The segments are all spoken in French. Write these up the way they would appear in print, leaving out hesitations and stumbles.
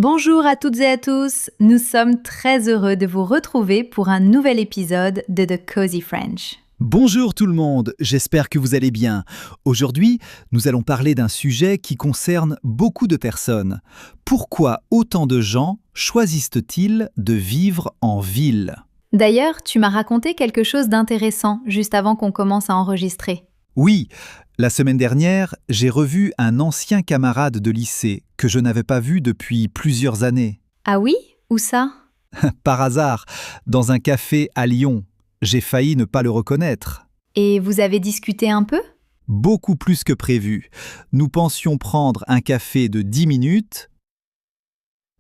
Bonjour à toutes et à tous, nous sommes très heureux de vous retrouver pour un nouvel épisode de The Cozy French. Bonjour tout le monde, j'espère que vous allez bien. Aujourd'hui, nous allons parler d'un sujet qui concerne beaucoup de personnes. Pourquoi autant de gens choisissent-ils de vivre en ville ? D'ailleurs, tu m'as raconté quelque chose d'intéressant juste avant qu'on commence à enregistrer. Oui, la semaine dernière, j'ai revu un ancien camarade de lycée que je n'avais pas vu depuis plusieurs années. Ah oui? Où ça? Par hasard, dans un café à Lyon. J'ai failli ne pas le reconnaître. Et vous avez discuté un peu? Beaucoup plus que prévu. Nous pensions prendre un café de 10 minutes.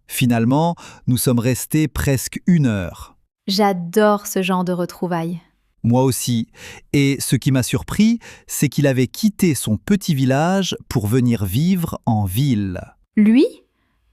Finalement, nous sommes restés presque 1 heure. J'adore ce genre de retrouvailles. Moi aussi. Et ce qui m'a surpris, c'est qu'il avait quitté son petit village pour venir vivre en ville. Lui?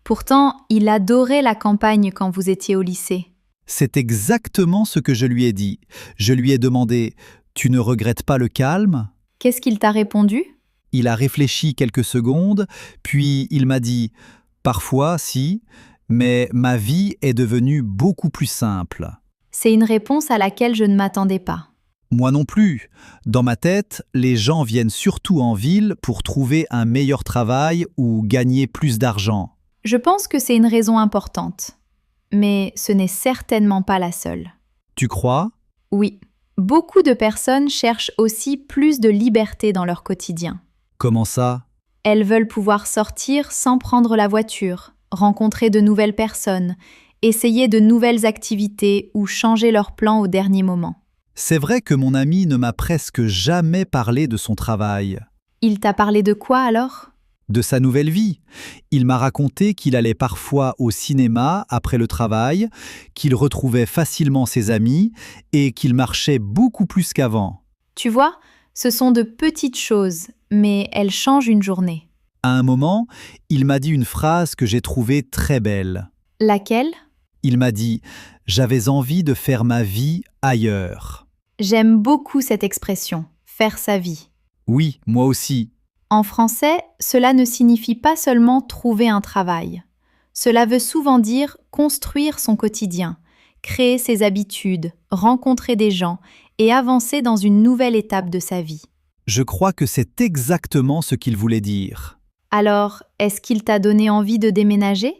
Pourtant, il adorait la campagne quand vous étiez au lycée. C'est exactement ce que je lui ai dit. Je lui ai demandé « Tu ne regrettes pas le calme ?» Qu'est-ce qu'il t'a répondu? Il a réfléchi quelques secondes, puis il m'a dit « Parfois, si, mais ma vie est devenue beaucoup plus simple. » C'est une réponse à laquelle je ne m'attendais pas. Moi non plus. Dans ma tête, les gens viennent surtout en ville pour trouver un meilleur travail ou gagner plus d'argent. Je pense que c'est une raison importante. Mais ce n'est certainement pas la seule. Tu crois ? Oui, beaucoup de personnes cherchent aussi plus de liberté dans leur quotidien. Comment ça ? Elles veulent pouvoir sortir sans prendre la voiture, rencontrer de nouvelles personnes, essayer de nouvelles activités ou changer leurs plans au dernier moment. C'est vrai que mon ami ne m'a presque jamais parlé de son travail, Il t'a parlé de quoi alors? de sa nouvelle vie. Il m'a raconté qu'il allait parfois au cinéma après le travail, qu'il retrouvait facilement ses amis et qu'il marchait beaucoup plus qu'avant. Tu vois, ce sont de petites choses, mais elles changent une journée. À un moment, il m'a dit une phrase que j'ai trouvée très belle. Laquelle? Il m'a dit « J'avais envie de faire ma vie ailleurs. J'aime beaucoup cette expression, faire sa vie. » Oui, moi aussi. En français, cela ne signifie pas seulement trouver un travail. Cela veut souvent dire construire son quotidien, créer ses habitudes, rencontrer des gens et avancer dans une nouvelle étape de sa vie. Je crois que c'est exactement ce qu'il voulait dire. Alors, est-ce qu'il t'a donné envie de déménager?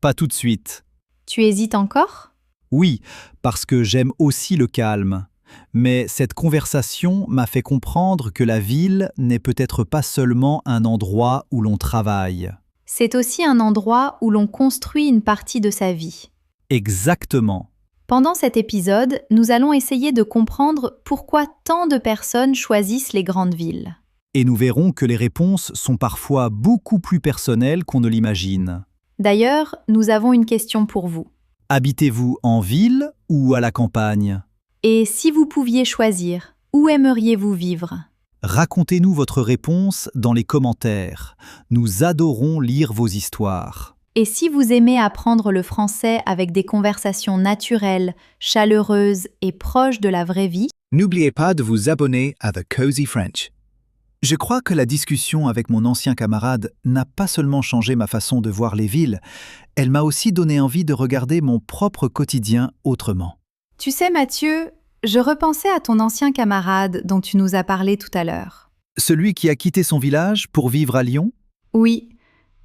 Pas tout de suite. Tu hésites encore? Oui, parce que j'aime aussi le calme. Mais cette conversation m'a fait comprendre que la ville n'est peut-être pas seulement un endroit où l'on travaille. C'est aussi un endroit où l'on construit une partie de sa vie. Exactement. Pendant cet épisode, nous allons essayer de comprendre pourquoi tant de personnes choisissent les grandes villes. Et nous verrons que les réponses sont parfois beaucoup plus personnelles qu'on ne l'imagine. D'ailleurs, nous avons une question pour vous. Habitez-vous en ville ou à la campagne ? Et si vous pouviez choisir, où aimeriez-vous vivre? Racontez-nous votre réponse dans les commentaires. Nous adorons lire vos histoires. Et si vous aimez apprendre le français avec des conversations naturelles, chaleureuses et proches de la vraie vie, N'oubliez pas de vous abonner à The Cozy French. Je crois que la discussion avec mon ancien camarade n'a pas seulement changé ma façon de voir les villes, elle m'a aussi donné envie de regarder mon propre quotidien autrement. tu sais Mathieu, je repensais à ton ancien camarade dont tu nous as parlé tout à l'heure. Celui qui a quitté son village pour vivre à Lyon ? Oui,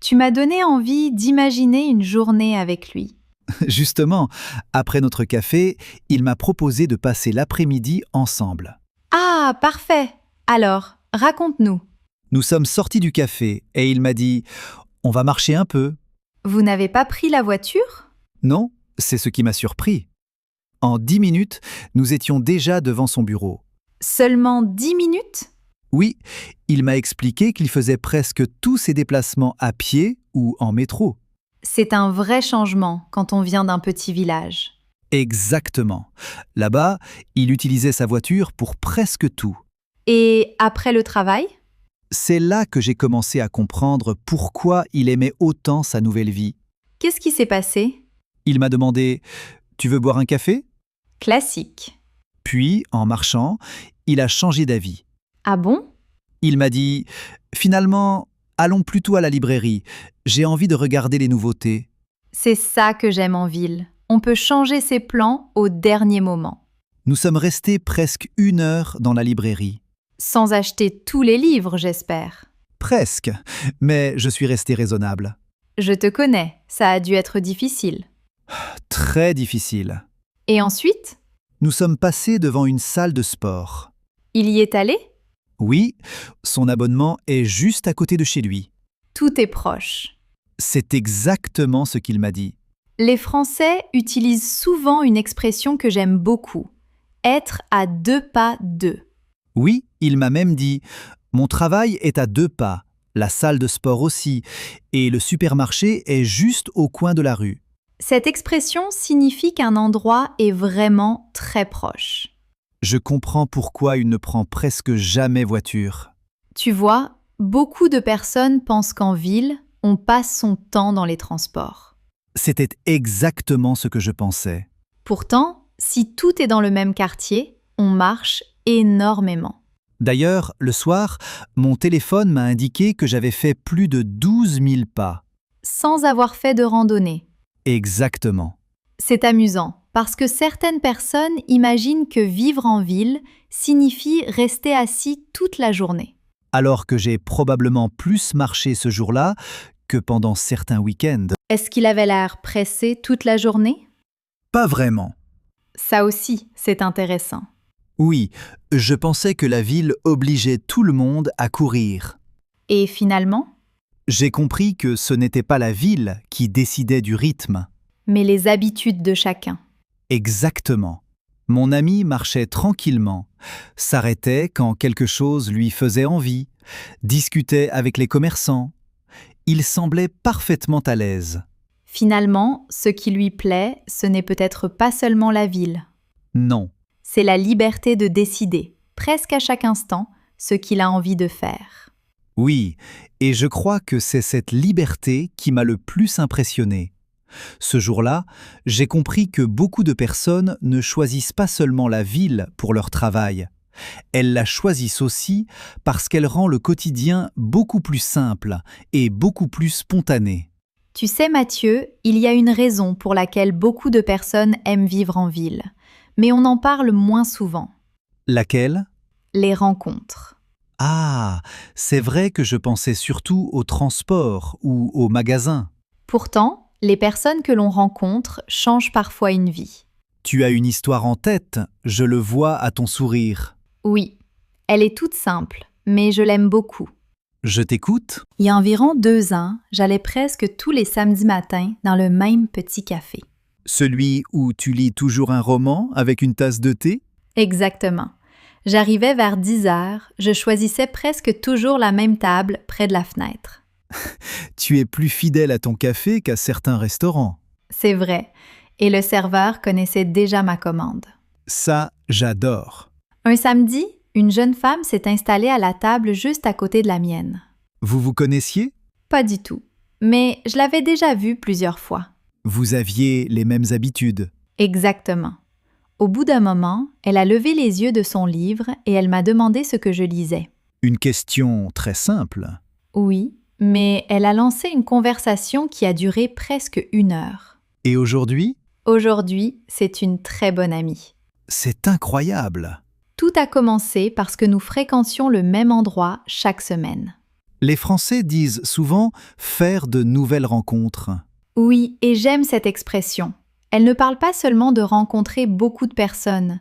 tu m'as donné envie d'imaginer une journée avec lui. Justement, après notre café, il m'a proposé de passer l'après-midi ensemble. Ah, parfait! Alors, raconte-nous. Nous sommes sortis du café et il m'a dit « On va marcher un peu ». Vous n'avez pas pris la voiture? Non, c'est ce qui m'a surpris. En 10 minutes, nous étions déjà devant son bureau. Seulement 10 minutes? Oui, il m'a expliqué qu'il faisait presque tous ses déplacements à pied ou en métro. C'est un vrai changement quand on vient d'un petit village. Exactement. Là-bas, il utilisait sa voiture pour presque tout. Et après le travail? C'est là que j'ai commencé à comprendre pourquoi il aimait autant sa nouvelle vie. Qu'est-ce qui s'est passé? Il m'a demandé « Tu veux boire un café ?» Classique. Puis, en marchant, il a changé d'avis. Ah bon? Il m'a dit « Finalement, Allons plutôt à la librairie. J'ai envie de regarder les nouveautés. C'est ça que j'aime en ville. On peut changer ses plans au dernier moment. Nous sommes restés presque 1 heure dans la librairie. Sans acheter tous les livres, j'espère. Presque, mais je suis resté raisonnable. Je te connais, ça a dû être difficile. Très difficile. Et ensuite, Nous sommes passés devant une salle de sport. il y est allé? Oui, son abonnement est juste à côté de chez lui. Tout est proche. C'est exactement ce qu'il m'a dit. Les Français utilisent souvent une expression que j'aime beaucoup. Être à 2 pas d'eux. Oui, il m'a même dit « Mon travail est à 2 pas, la salle de sport aussi, et le supermarché est juste au coin de la rue. Cette expression signifie qu'un endroit est vraiment très proche. » Je comprends pourquoi il ne prend presque jamais voiture. Tu vois, beaucoup de personnes pensent qu'en ville, on passe son temps dans les transports. C'était exactement ce que je pensais. Pourtant, si tout est dans le même quartier, on marche énormément. D'ailleurs, le soir, mon téléphone m'a indiqué que j'avais fait plus de 12 000 pas. Sans avoir fait de randonnée. Exactement. C'est amusant, parce que certaines personnes imaginent que vivre en ville signifie rester assis toute la journée. Alors que j'ai probablement plus marché ce jour-là que pendant certains week-ends. Est-ce qu'il avait l'air pressé toute la journée? Pas vraiment. Ça aussi, c'est intéressant. Oui, je pensais que la ville obligeait tout le monde à courir. Et finalement? J'ai compris que ce n'était pas la ville qui décidait du rythme. Mais les habitudes de chacun. Exactement. Mon ami marchait tranquillement, s'arrêtait quand quelque chose lui faisait envie, discutait avec les commerçants. Il semblait parfaitement à l'aise. Finalement, ce qui lui plaît, ce n'est peut-être pas seulement la ville. Non, C'est la liberté de décider, presque à chaque instant, ce qu'il a envie de faire. oui, et je crois que c'est cette liberté qui m'a le plus impressionné. Ce jour-là, j'ai compris que beaucoup de personnes ne choisissent pas seulement la ville pour leur travail. Elles la choisissent aussi parce qu'elle rend le quotidien beaucoup plus simple et beaucoup plus spontané. Tu sais, Mathieu, il y a une raison pour laquelle beaucoup de personnes aiment vivre en ville, mais on en parle moins souvent. Laquelle ? Les rencontres. Ah, c'est vrai que je pensais surtout au transport ou au magasin. Pourtant, les personnes que l'on rencontre changent parfois une vie. Tu as une histoire en tête, je le vois à ton sourire. Oui, elle est toute simple, mais je l'aime beaucoup. Je t'écoute ? Il y a environ 2 ans, j'allais presque tous les samedis matins dans le même petit café. Celui où tu lis toujours un roman avec une tasse de thé ? Exactement. J'arrivais vers 10 heures, je choisissais presque toujours la même table près de la fenêtre. Tu es plus fidèle à ton café qu'à certains restaurants. C'est vrai, et le serveur connaissait déjà ma commande. Ça, j'adore. Un samedi, une jeune femme s'est installée à la table juste à côté de la mienne. Vous vous connaissiez ? Pas du tout, mais je l'avais déjà vue plusieurs fois. Vous aviez les mêmes habitudes. Exactement. Au bout d'un moment, elle a levé les yeux de son livre et elle m'a demandé ce que je lisais. Une question très simple. Oui, mais elle a lancé une conversation qui a duré presque 1 heure. Et aujourd'hui ? Aujourd'hui, c'est une très bonne amie. C'est incroyable. Tout a commencé parce que nous fréquentions le même endroit chaque semaine. Les Français disent souvent « faire de nouvelles rencontres ». Oui, et j'aime cette expression. Elle ne parle pas seulement de rencontrer beaucoup de personnes.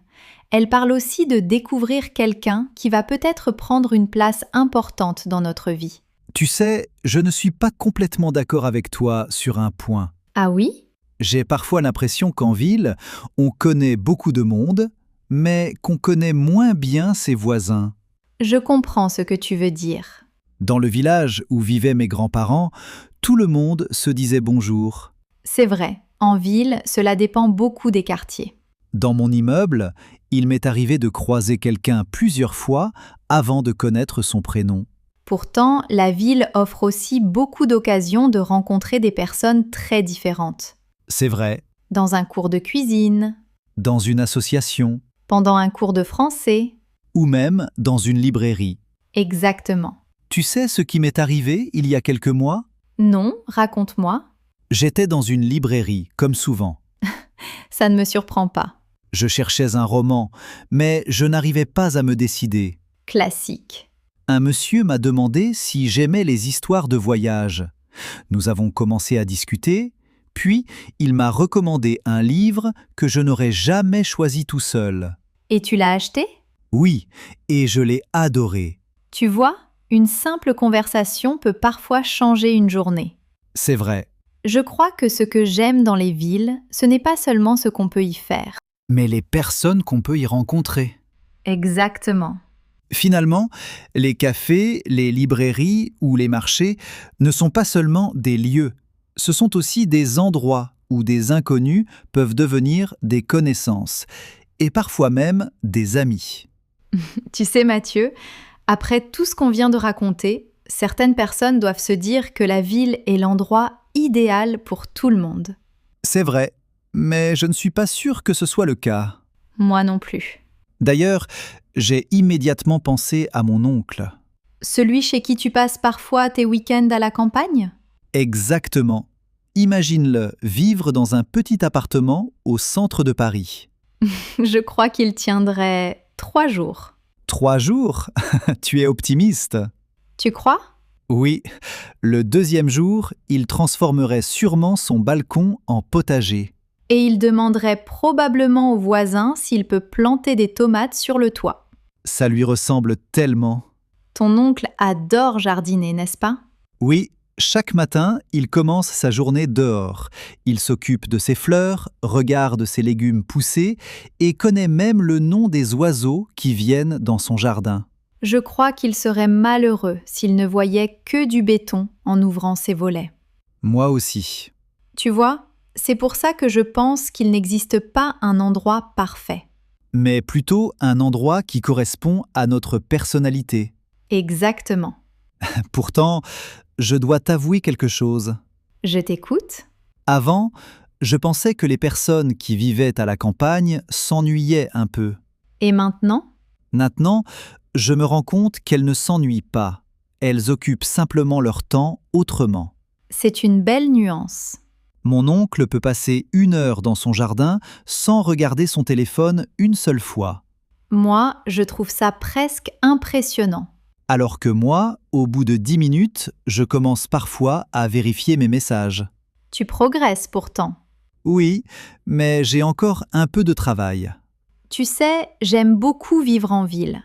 Elle parle aussi de découvrir quelqu'un qui va peut-être prendre une place importante dans notre vie. Tu sais, je ne suis pas complètement d'accord avec toi sur un point. Ah oui? J'ai parfois l'impression qu'en ville, on connaît beaucoup de monde, mais qu'on connaît moins bien ses voisins. Je comprends ce que tu veux dire. Dans le village où vivaient mes grands-parents, tout le monde se disait bonjour. C'est vrai, en ville, cela dépend beaucoup des quartiers. Dans mon immeuble, il m'est arrivé de croiser quelqu'un plusieurs fois avant de connaître son prénom. Pourtant, la ville offre aussi beaucoup d'occasions de rencontrer des personnes très différentes. C'est vrai, Dans un cours de cuisine, dans une association, pendant un cours de français. ou même dans une librairie. Exactement. Tu sais ce qui m'est arrivé il y a quelques mois? Non, raconte-moi. J'étais dans une librairie, comme souvent. Ça ne me surprend pas. Je cherchais un roman, mais je n'arrivais pas à me décider. Classique. Un monsieur m'a demandé si j'aimais les histoires de voyage. Nous avons commencé à discuter, puis il m'a recommandé un livre que je n'aurais jamais choisi tout seul. Et tu l'as acheté? Oui, et je l'ai adoré. Tu vois, une simple conversation peut parfois changer une journée. C'est vrai. Je crois que ce que j'aime dans les villes, ce n'est pas seulement ce qu'on peut y faire. Mais les personnes qu'on peut y rencontrer. Exactement. Finalement, les cafés, les librairies ou les marchés ne sont pas seulement des lieux, ce sont aussi des endroits où des inconnus peuvent devenir des connaissances, et parfois même des amis. Tu sais, Mathieu, après tout ce qu'on vient de raconter, certaines personnes doivent se dire que la ville est l'endroit idéal pour tout le monde. C'est vrai, mais je ne suis pas sûr que ce soit le cas. Moi non plus. D'ailleurs, j'ai immédiatement pensé à mon oncle. Celui chez qui tu passes parfois tes week-ends à la campagne? Exactement. Imagine-le vivre dans un petit appartement au centre de Paris. Je crois qu'il tiendrait 3 jours. 3 jours? Tu es optimiste? Tu crois? Oui, le deuxième jour, il transformerait sûrement son balcon en potager. Et il demanderait probablement au voisin s'il peut planter des tomates sur le toit. Ça lui ressemble tellement. Ton oncle adore jardiner, n'est-ce pas? Oui, chaque matin, il commence sa journée dehors. Il s'occupe de ses fleurs, regarde ses légumes pousser et connaît même le nom des oiseaux qui viennent dans son jardin. Je crois qu'il serait malheureux s'il ne voyait que du béton en ouvrant ses volets. Moi aussi. Tu vois, c'est pour ça que je pense qu'il n'existe pas un endroit parfait. Mais plutôt un endroit qui correspond à notre personnalité. Exactement. Pourtant, je dois t'avouer quelque chose. Je t'écoute. Avant, je pensais que les personnes qui vivaient à la campagne s'ennuyaient un peu. Et maintenant? Maintenant, je me rends compte qu'elles ne s'ennuient pas. Elles occupent simplement leur temps autrement. C'est une belle nuance. Mon oncle peut passer 1 heure dans son jardin sans regarder son téléphone une seule fois. Moi, je trouve ça presque impressionnant. Alors que moi, au bout de 10 minutes, je commence parfois à vérifier mes messages. Tu progresses pourtant. Oui, mais j'ai encore un peu de travail. Tu sais, j'aime beaucoup vivre en ville.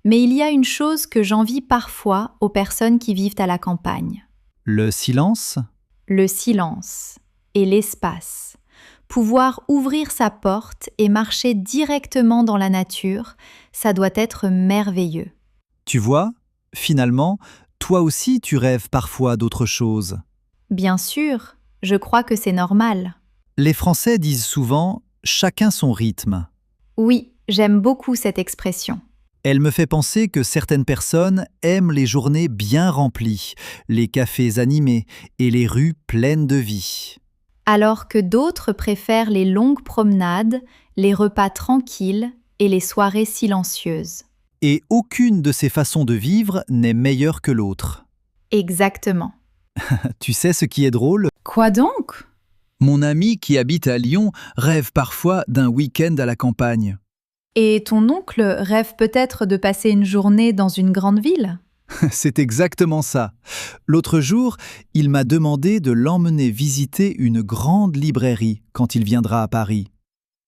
Mais il y a une chose que j'envie parfois aux personnes qui vivent à la campagne. Le silence? Le silence et l'espace. Pouvoir ouvrir sa porte et marcher directement dans la nature, ça doit être merveilleux. Tu vois, finalement, toi aussi tu rêves parfois d'autre chose. Bien sûr, je crois que c'est normal. Les Français disent souvent « chacun son rythme ». Oui, j'aime beaucoup cette expression. Elle me fait penser que certaines personnes aiment les journées bien remplies, les cafés animés et les rues pleines de vie. Alors que d'autres préfèrent les longues promenades, les repas tranquilles et les soirées silencieuses. Et aucune de ces façons de vivre n'est meilleure que l'autre. Exactement. Tu sais ce qui est drôle? Quoi donc? Mon ami qui habite à Lyon rêve parfois d'un week-end à la campagne. Et ton oncle rêve peut-être de passer une journée dans une grande ville? C'est exactement ça. L'autre jour, il m'a demandé de l'emmener visiter une grande librairie quand il viendra à Paris.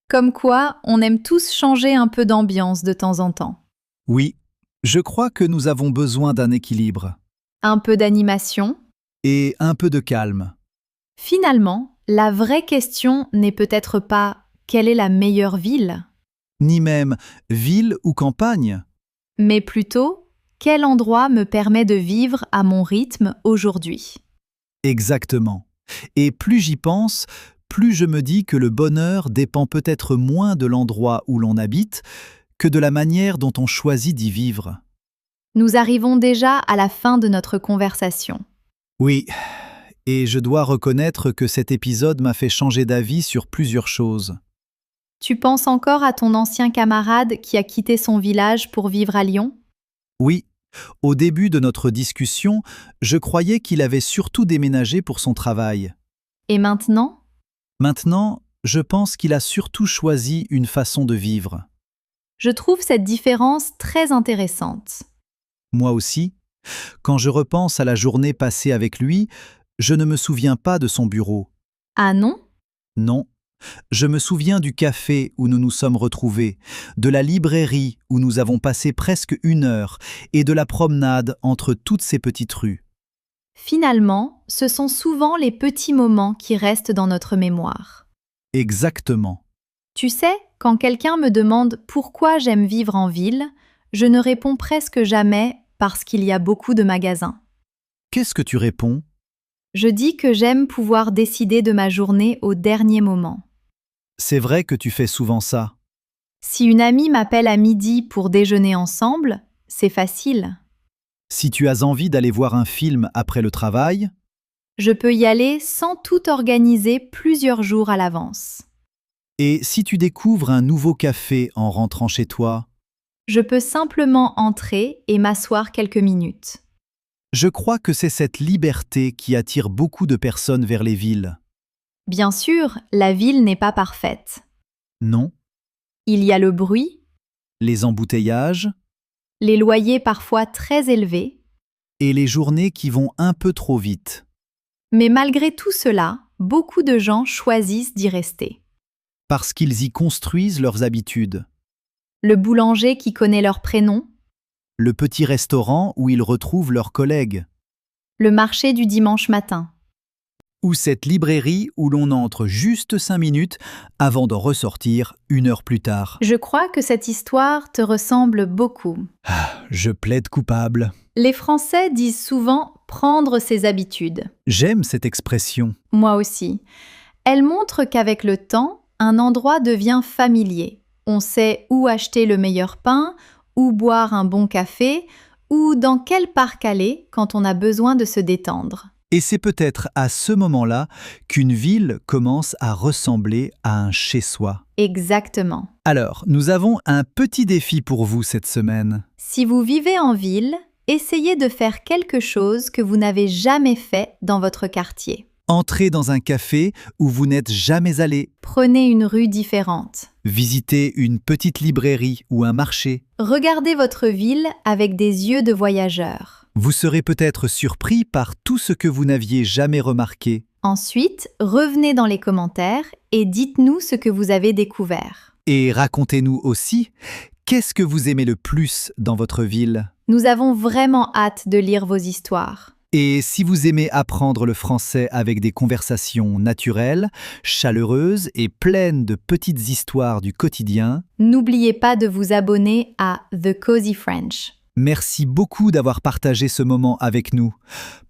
Comme quoi, on aime tous changer un peu d'ambiance de temps en temps. Oui, je crois que nous avons besoin d'un équilibre. Un peu d'animation. Et un peu de calme. Finalement, la vraie question n'est peut-être pas « quelle est la meilleure ville ?», Ni même ville ou campagne. mais plutôt « quel endroit me permet de vivre à mon rythme aujourd'hui ?» Exactement. Et plus j'y pense, plus je me dis que le bonheur dépend peut-être moins de l'endroit où l'on habite que de la manière dont on choisit d'y vivre. Nous arrivons déjà à la fin de notre conversation. Oui, et je dois reconnaître que cet épisode m'a fait changer d'avis sur plusieurs choses. Tu penses encore à ton ancien camarade qui a quitté son village pour vivre à Lyon? Oui, Au début de notre discussion, je croyais qu'il avait surtout déménagé pour son travail. Et maintenant? Maintenant, je pense qu'il a surtout choisi une façon de vivre. Je trouve cette différence très intéressante. Moi aussi, quand je repense à la journée passée avec lui, je ne me souviens pas de son bureau. Ah non? Non. Je me souviens du café où nous nous sommes retrouvés, de la librairie où nous avons passé presque 1 heure et de la promenade entre toutes ces petites rues. Finalement, ce sont souvent les petits moments qui restent dans notre mémoire. Exactement. Tu sais, quand quelqu'un me demande pourquoi j'aime vivre en ville, je ne réponds presque jamais parce qu'il y a beaucoup de magasins. Qu'est-ce que tu réponds? Je dis que j'aime pouvoir décider de ma journée au dernier moment. C'est vrai que tu fais souvent ça. Si une amie m'appelle à midi pour déjeuner ensemble, c'est facile. Si tu as envie d'aller voir un film après le travail, Je peux y aller sans tout organiser plusieurs jours à l'avance. et si tu découvres un nouveau café en rentrant chez toi, Je peux simplement entrer et m'asseoir quelques minutes. je crois que c'est cette liberté qui attire beaucoup de personnes vers les villes. Bien sûr, la ville n'est pas parfaite. Non? Il y a le bruit, Les embouteillages les loyers parfois très élevés, et les journées qui vont un peu trop vite. mais malgré tout cela, beaucoup de gens choisissent d'y rester. Parce qu'ils y construisent leurs habitudes. Le boulanger qui connaît leur prénom, Le petit restaurant où ils retrouvent leurs collègues. le marché du dimanche matin. Ou cette librairie où l'on entre juste 5 minutes avant d'en ressortir 1 heure plus tard. Je crois que cette histoire te ressemble beaucoup. Je plaide coupable. Les Français disent souvent prendre ses habitudes. J'aime cette expression. Moi aussi. Elle montre qu'avec le temps, un endroit devient familier. On sait où acheter le meilleur pain, où boire un bon café, ou dans quel parc aller quand on a besoin de se détendre. Et c'est peut-être à ce moment-là qu'une ville commence à ressembler à un chez-soi. Exactement. Alors, nous avons un petit défi pour vous cette semaine. Si vous vivez en ville, essayez de faire quelque chose que vous n'avez jamais fait dans votre quartier. Entrez dans un café où vous n'êtes jamais allé. Prenez une rue différente. Visitez une petite librairie ou un marché. Regardez votre ville avec des yeux de voyageur. Vous serez peut-être surpris par tout ce que vous n'aviez jamais remarqué. Ensuite, revenez dans les commentaires et dites-nous ce que vous avez découvert. Et racontez-nous aussi, qu'est-ce que vous aimez le plus dans votre ville? Nous avons vraiment hâte de lire vos histoires. Et si vous aimez apprendre le français avec des conversations naturelles, chaleureuses et pleines de petites histoires du quotidien, N'oubliez pas de vous abonner à The Cozy French. merci beaucoup d'avoir partagé ce moment avec nous.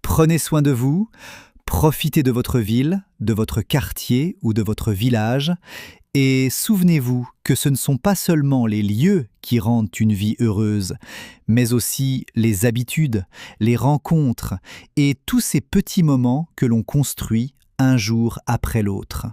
Prenez soin de vous, profitez de votre ville, de votre quartier ou de votre village, et souvenez-vous que ce ne sont pas seulement les lieux qui rendent une vie heureuse, mais aussi les habitudes, les rencontres et tous ces petits moments que l'on construit un jour après l'autre.